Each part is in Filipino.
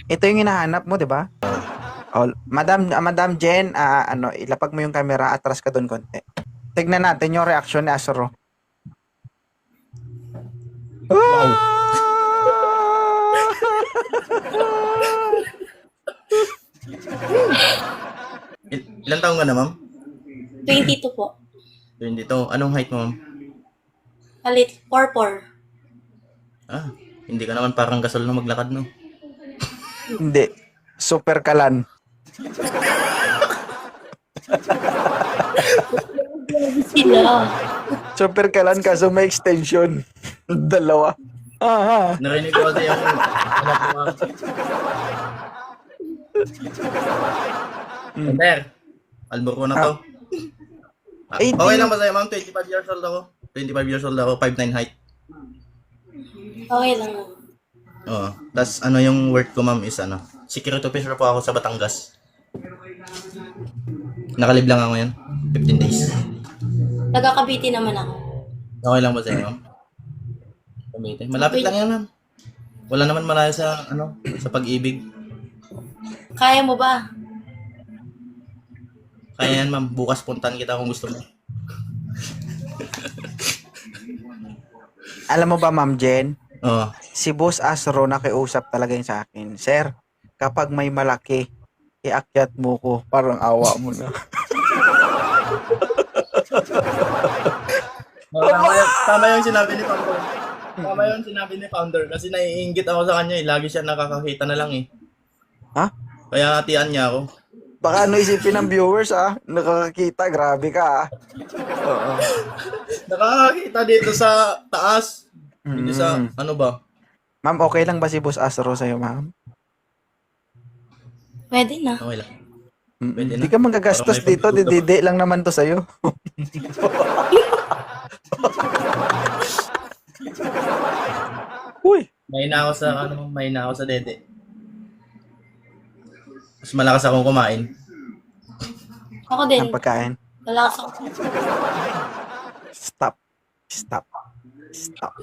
Ito yung hinahanap mo, di ba? Oh, Madam Jen, ilapag mo yung camera, atras ka doon konti. Tignan natin yung reaction ni Asro. Wow. Ilan taong ka na, ma'am? 22 po. 22. Anong height mo, ma'am? Palit, 4'4". Ah, hindi ka naman parang gasol na maglakad, no? Hindi. Super kalan. Sila. Super kalan kaso may extension. Dalawa. Narinig ko kasi yung anak mo, ma'am. Ender, albor ko na to. Ay, Okay di- lang ba sa'yo, ma'am? 25 years old ako. 25 years old ako, 5'9" height. Okay lang. Oo. Tapos ano yung work ko, ma'am, is ano, security officer po ako sa Batangas. Nakalib lang ako yan. 15 days. Taga-Cavite naman ako. Okay lang ba sa'yo, ma'am? Cavite. Malapit lang yan, ma'am. Wala naman malayo sa, ano, sa pag-ibig. Kaya mo ba? Kaya yan, ma'am. Bukas puntan kita kung gusto mo. Alam mo ba, Ma'am Jen? Oo. Si Boss Asro nakiusap talaga yun sa akin. Sir, kapag may malaki, iakyat mo ko. Parang awa mo na. Tama yung sinabi ni Founder. Tama yung sinabi ni Founder. Kasi naiinggit ako sa kanya eh. Lagi siya nakakakita na lang eh. Ha? Kaya hatian niya ako. Baka ano isipin ng viewers nakakakita, grabe ka Oo. Nakakakita dito sa taas. Dito sa, ano ba? Ma'am, okay lang ba si Boss Asro sa'yo, ma'am? Pwede na. Okay lang. Pwede Hindi na. ka magagastos Parang may dito, pagdududa didide lang naman to sa'yo. Uy, Mahina ako sa, mahina ako sa dede. Mas malakas akong kumain. Ako din. ang pagkain. Malakas ako. Stop. Stop. Stop.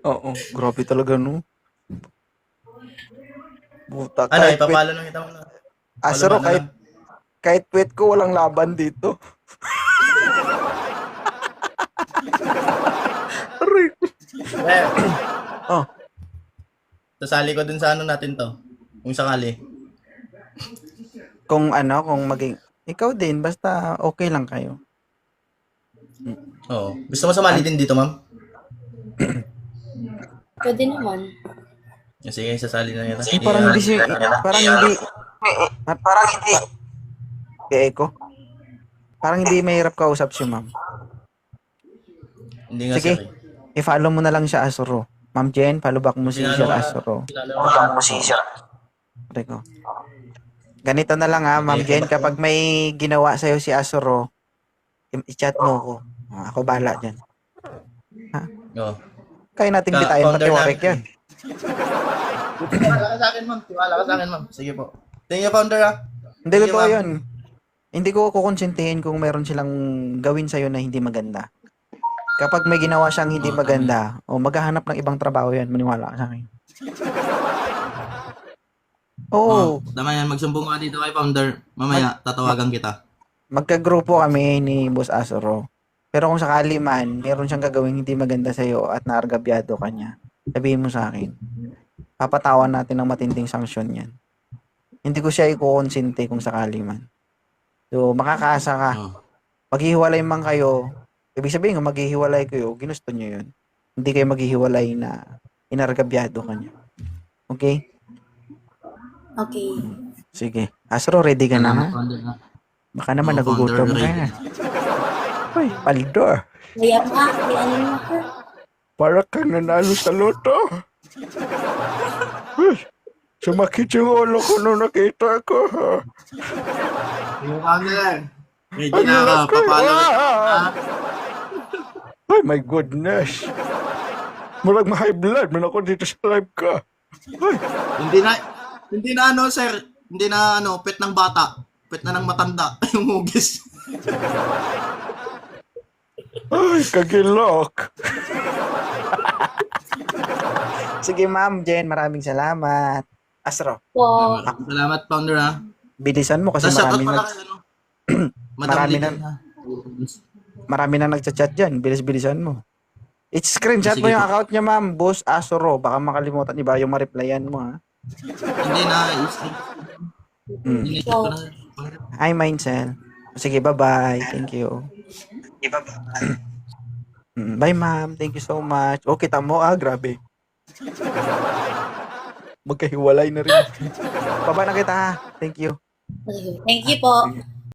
Oo, grabe talaga, no? Buta, Ano, kahit ipapalo lang kita muna. Asro, Follow back na kahit tweet ko, walang laban dito. Aray ko. Eh, Oh, sasali ko dun sa ano natin to. Kung sakali. kung maging, ikaw din, basta okay lang kayo. Oo. Gusto mo sumali din dito, ma'am? Pwede naman. Sige, sasali na kita. Parang hindi kaya ko. Parang hindi mahirap kausap si ma'am. Hindi nga Sige. sir. I-follow mo na lang siya, Asuro. Ma'am Jen, follow back mo si Sir Asuro. Reko. Ganito na lang Ma'am Jen, kapag may ginawa sa'yo si Asuro, i-chat mo ko. Ako bahala dyan. Oo. Kaya nating bitain pati Warwick yan. Tiwala ka sa akin, ma'am. Tiwala ka sa akin, ma'am. Sige po. Thank you, founder, ha. Hindi Sige, totoo ma'am. yun. Hindi ko kukonsintihin kung meron silang gawin sa'yo na hindi maganda. Kapag may ginawa siyang hindi maganda, maghahanap ng ibang trabaho yan, maniwala ka sa akin. Oo, Tama yan. Magsumbong ka dito kay founder. Mamaya, tatawagan kita. magkagrupo kami ni Boss Asuro. Pero kung sakali man, meron siyang gagawin hindi maganda sa'yo at naargabyado ka niya, sabihin mo sa akin. Papatawan natin ng matinding sanksyon yan. Hindi ko siya ikukonsinti kung sakali man. So, makakaasa ka. Oo. Maghihiwalay man kayo, ibig sabihin kung maghihiwalay kayo, ginusto niyo yun. Hindi kayo maghihiwalay na inargabyado ka niya. Okay? Okay. Sige. Asro, ready ka na ha? Founder, ha? Baka naman Oo, nagugutom founder, ka. ready na. Uy, Paldor. Kaya pa, may ano mo ka. Para kang nanalo sa loto. Uy, sumakit yung ulo ko nung nakita ko. Sige, founder. Ready na ka. Papalo. Ay, my goodness. Murag ma-high blood man ako dito sa live ka. Ay, Hindi na ano, sir. Hindi na ano, pet ng bata. Pet na ng matanda. Yung hugis. ay, kagilok. Sige, Ma'am Jen, maraming salamat. Astro, Po. Salamat, founder, ha. bilisan mo kasi Tapos shoutout marami pala na, kay, ano, Marami Madam na- Lilian, ha. marami na nagchat-chat dyan. Bilis-bilisan mo. I-screenshot mo Sige yung po. account niya, Ma'am. Boss Asoro. Baka makalimutan niyo ba yung ma-replyan mo, ha? Hindi na, ini-check ko na. Hi, Mindcell. Sige, bye-bye. Thank you. Bye, ma'am. Thank you so much. Oh, kita mo, grabe. Magkahiwalay na rin. Baba na kita, ha? Thank you. Thank you po. Sige.